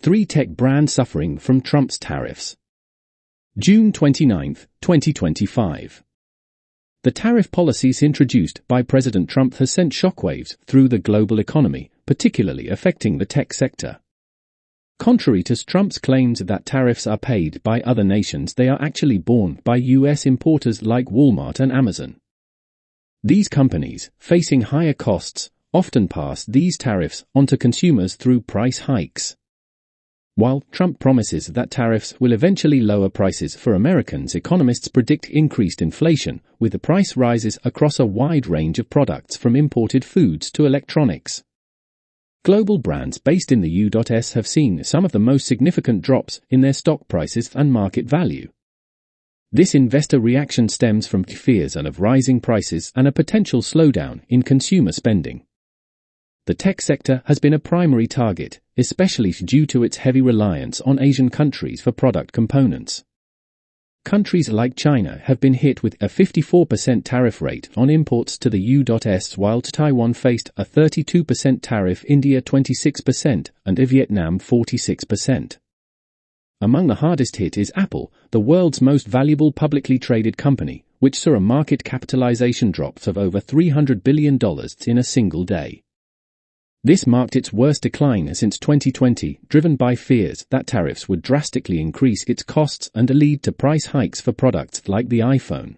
3 tech brands suffering from Trump's tariffs. June 29, 2025. The tariff policies introduced by President Trump has sent shockwaves through the global economy, particularly affecting the tech sector. Contrary to Trump's claims that tariffs are paid by other nations, they are actually borne by U.S. importers like Walmart and Amazon. These companies, facing higher costs, often pass these tariffs onto consumers through price hikes. While Trump promises that tariffs will eventually lower prices for Americans, economists predict increased inflation, with the price rises across a wide range of products from imported foods to electronics. Global brands based in the U.S. have seen some of the most significant drops in their stock prices and market value. This investor reaction stems from fears of rising prices and a potential slowdown in consumer spending. The tech sector has been a primary target, especially due to its heavy reliance on Asian countries for product components. Countries like China have been hit with a 54% tariff rate on imports to the U.S., while Taiwan faced a 32% tariff, India 26%, and Vietnam 46%. Among the hardest hit is Apple, the world's most valuable publicly traded company, which saw a market capitalization drop of over $300 billion in a single day. This marked its worst decline since 2020, driven by fears that tariffs would drastically increase its costs and lead to price hikes for products like the iPhone.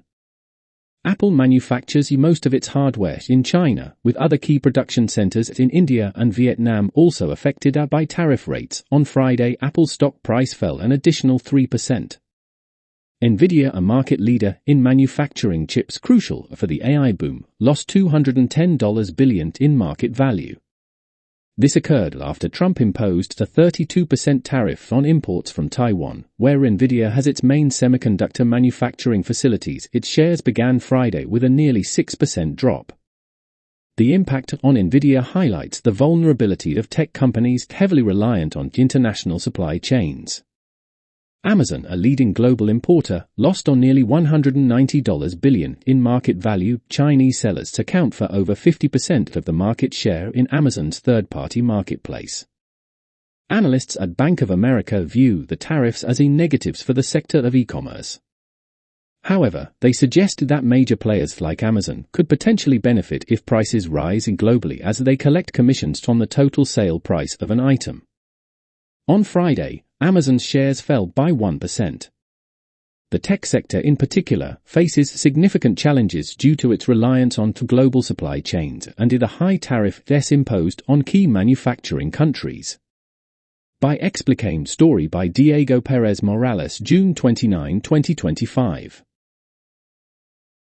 Apple manufactures most of its hardware in China, with other key production centers in India and Vietnam also affected by tariff rates. On Friday, Apple's stock price fell an additional 3%. Nvidia, a market leader in manufacturing chips crucial for the AI boom, lost $210 billion in market value. This occurred after Trump imposed a 32% tariff on imports from Taiwan, where Nvidia has its main semiconductor manufacturing facilities. Its shares began Friday with a nearly 6% drop. The impact on Nvidia highlights the vulnerability of tech companies heavily reliant on international supply chains. Amazon, a leading global importer, lost on nearly $190 billion in market value. Chinese sellers account for over 50% of the market share in Amazon's third-party marketplace. Analysts at Bank of America view the tariffs as negatives for the sector of e-commerce. However, they suggest that major players like Amazon could potentially benefit if prices rise globally, as they collect commissions on the total sale price of an item. On Friday, Amazon's shares fell by 1%. The tech sector in particular faces significant challenges due to its reliance on global supply chains and the high tariffs imposed on key manufacturing countries. By Explicame, story by Diego Perez Morales, June 29, 2025.